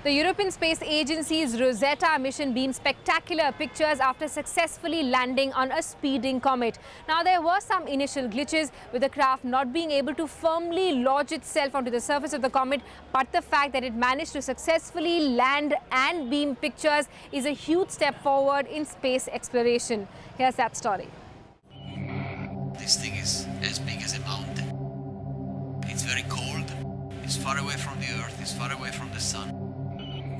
The European Space Agency's Rosetta mission beamed spectacular pictures after successfully landing on a speeding comet. Now, there were some initial glitches with the craft not being able to firmly lodge itself onto the surface of the comet, but the fact that it managed to successfully land and beam pictures is a huge step forward in space exploration. Here's that story. This thing is as big as a mountain. It's very cold, it's far away from the Earth, it's far away from the Sun.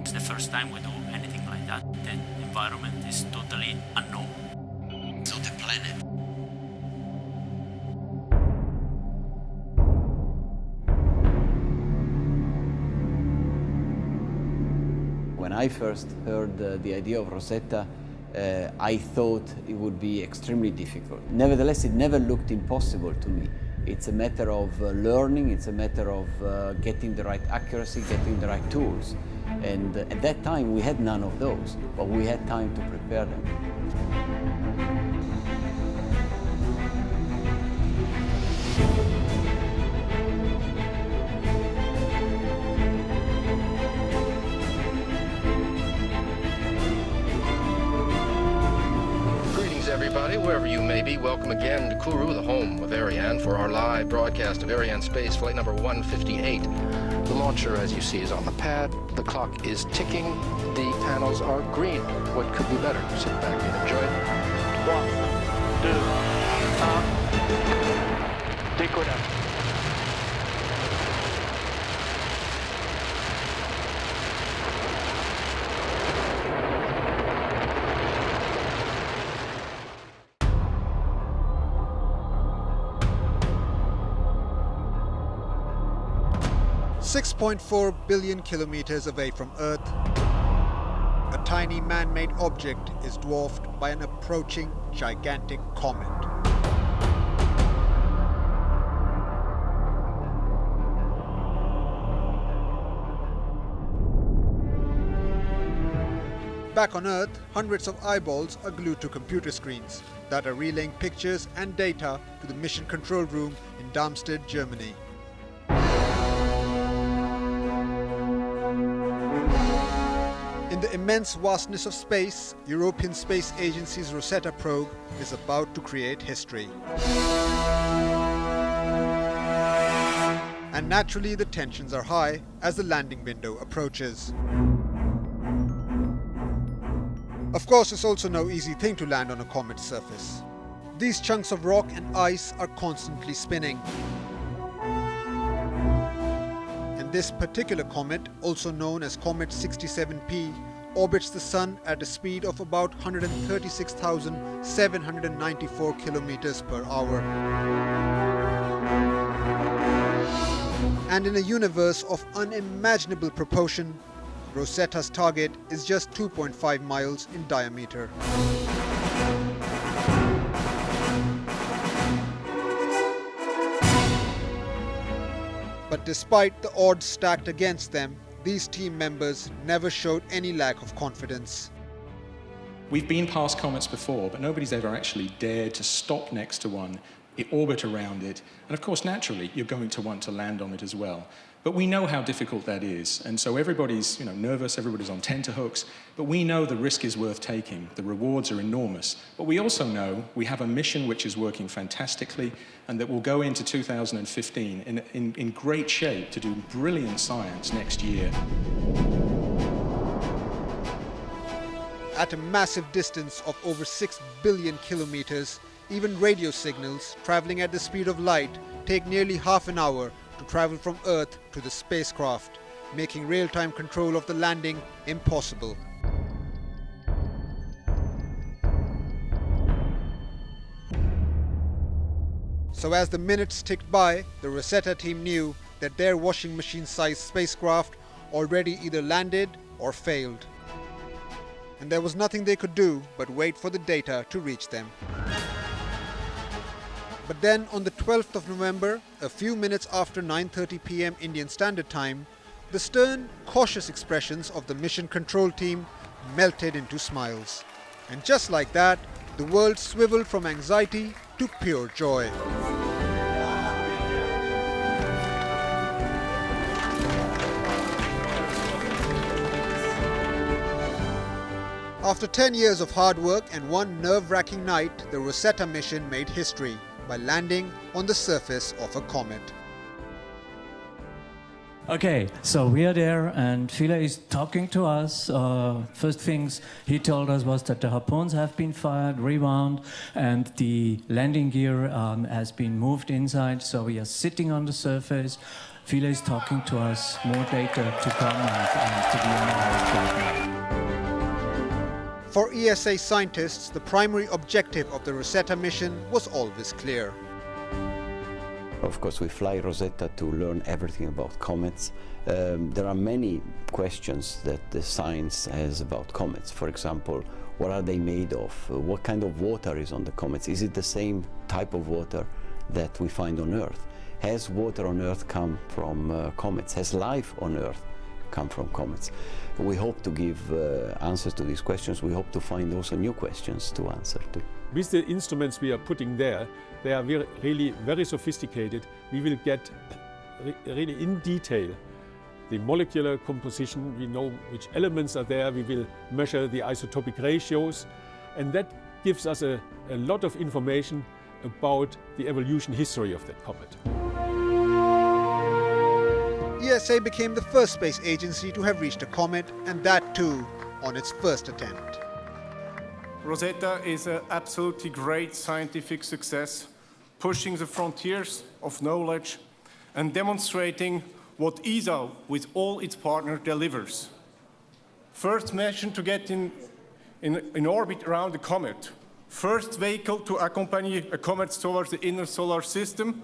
It's the first time we do anything like that. The environment is totally unknown. It's not a planet. When I first heard the idea of Rosetta, I thought it would be extremely difficult. Nevertheless, it never looked impossible to me. It's a matter of learning, it's a matter of getting the right accuracy, getting the right tools. And at that time, we had none of those, but we had time to prepare them. Everybody, wherever you may be, welcome again to Kourou, the home of Ariane, for our live broadcast of Ariane Space Flight number 158. The launcher, as you see, is on the pad. The clock is ticking. The panels are green. What could be better? Sit back and enjoy it. 3, 2, 1, décollage. .4 billion kilometers away from Earth, a tiny man-made object is dwarfed by an approaching gigantic comet. Back on Earth, hundreds of eyeballs are glued to computer screens that are relaying pictures and data to the mission control room in Darmstadt, Germany. In the immense vastness of space, European Space Agency's Rosetta probe is about to create history. And naturally, the tensions are high as the landing window approaches. Of course, it's also no easy thing to land on a comet's surface. These chunks of rock and ice are constantly spinning. And this particular comet, also known as Comet 67P, orbits the Sun at a speed of about 136,794 kilometers per hour. And in a universe of unimaginable proportion, Rosetta's target is just 2.5 miles in diameter. But despite the odds stacked against them, these team members never showed any lack of confidence. We've been past comets before, but nobody's ever actually dared to stop next to one, orbit around it, and of course, naturally, you're going to want to land on it as well. But we know how difficult that is, and so everybody's nervous, everybody's on tenterhooks, but we know the risk is worth taking. The rewards are enormous. But we also know we have a mission which is working fantastically and that will go into 2015 in great shape to do brilliant science next year. At a massive distance of over 6 billion kilometers, even radio signals traveling at the speed of light take nearly half an hour to travel from Earth to the spacecraft, making real-time control of the landing impossible. So as the minutes ticked by, the Rosetta team knew that their washing machine-sized spacecraft already either landed or failed. And there was nothing they could do but wait for the data to reach them. But then on the 12th of November, a few minutes after 9:30 p.m. Indian Standard Time, the stern, cautious expressions of the mission control team melted into smiles. And just like that, the world swiveled from anxiety to pure joy. After 10 years of hard work and one nerve-wracking night, the Rosetta mission made history by landing on the surface of a comet. Okay, so we are there and Philae is talking to us. First things he told us was that the harpoons have been fired, rewound, and the landing gear has been moved inside. So we are sitting on the surface. Philae is talking to us, more data to come and to be analyzed right now. For ESA scientists, the primary objective of the Rosetta mission was always clear. Of course, we fly Rosetta to learn everything about comets. There are many questions that the science has about comets. For example, what are they made of? What kind of water is on the comets? Is it the same type of water that we find on Earth? Has water on Earth come from comets? Has life on Earth come from comets? We hope to give answers to these questions. We hope to find also new questions to answer to. With the instruments we are putting there, they are really very sophisticated. We will get really in detail the molecular composition. We know which elements are there. We will measure the isotopic ratios. And that gives us a lot of information about the evolution history of that comet. ESA became the first space agency to have reached a comet, and that too on its first attempt. Rosetta is an absolutely great scientific success, pushing the frontiers of knowledge and demonstrating what ESA, with all its partners, delivers. First mission to get in orbit around the comet. First vehicle to accompany a comet towards the inner solar system,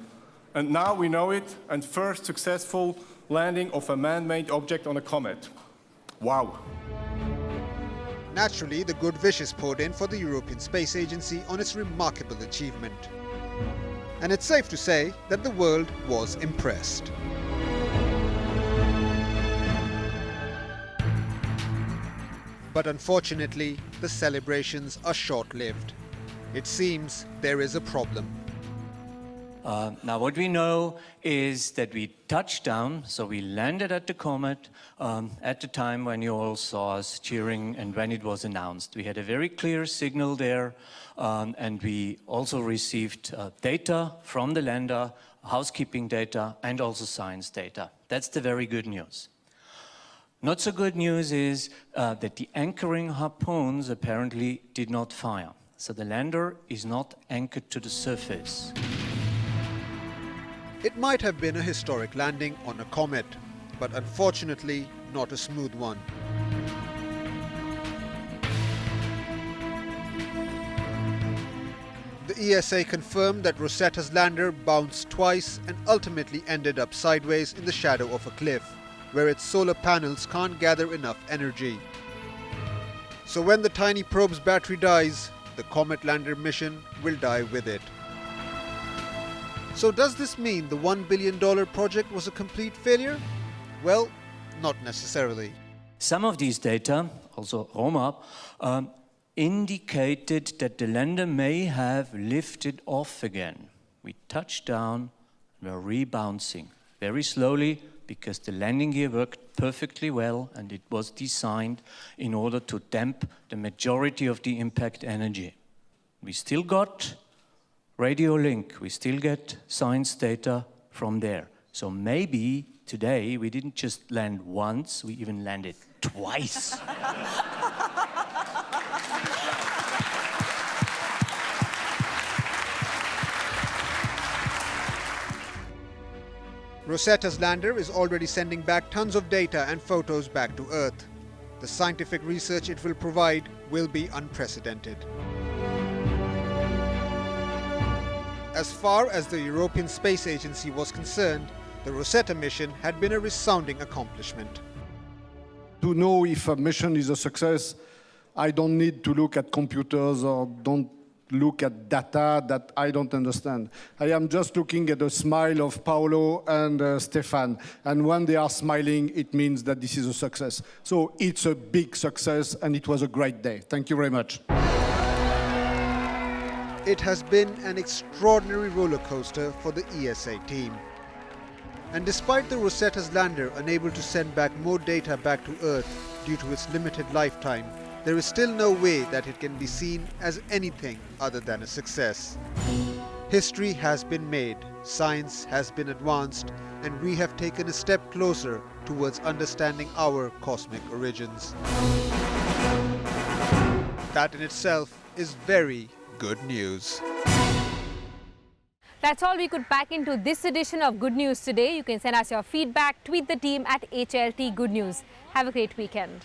and now we know it, and first successful landing of a man-made object on a comet. Wow. Naturally, the good wishes poured in for the European Space Agency on its remarkable achievement. And it's safe to say that the world was impressed. But unfortunately, the celebrations are short-lived. It seems there is a problem. Now what we know is that we touched down, so we landed at the comet at the time when you all saw us cheering and when it was announced. We had a very clear signal there, and we also received data from the lander, housekeeping data and also science data. That's the very good news. Not so good news is that the anchoring harpoons apparently did not fire. So the lander is not anchored to the surface. It might have been a historic landing on a comet, but unfortunately not a smooth one. The ESA confirmed that Rosetta's lander bounced twice and ultimately ended up sideways in the shadow of a cliff, where its solar panels can't gather enough energy. So when the tiny probe's battery dies, the Comet Lander mission will die with it. So does this mean the $1 billion project was a complete failure? Well, not necessarily. Some of these data, also Roma, indicated that the lander may have lifted off again. We touched down and were rebouncing very slowly because the landing gear worked perfectly well and it was designed in order to damp the majority of the impact energy. We still got radio link, we still get science data from there. So maybe today we didn't just land once, we even landed twice. Rosetta's lander is already sending back tons of data and photos back to Earth. The scientific research it will provide will be unprecedented. As far as the European Space Agency was concerned, the Rosetta mission had been a resounding accomplishment. To know if a mission is a success, I don't need to look at computers or don't look at data that I don't understand. I am just looking at the smile of Paolo and Stefan, and when they are smiling, it means that this is a success. So it's a big success, and it was a great day. Thank you very much. It has been an extraordinary roller coaster for the ESA team. And despite the Rosetta's lander unable to send back more data back to Earth due to its limited lifetime, there is still no way that it can be seen as anything other than a success. History has been made, science has been advanced, and we have taken a step closer towards understanding our cosmic origins. That in itself is very good news. That's all we could pack into this edition of Good News today. You can send us your feedback, tweet the team at HLT Good News. Have a great weekend.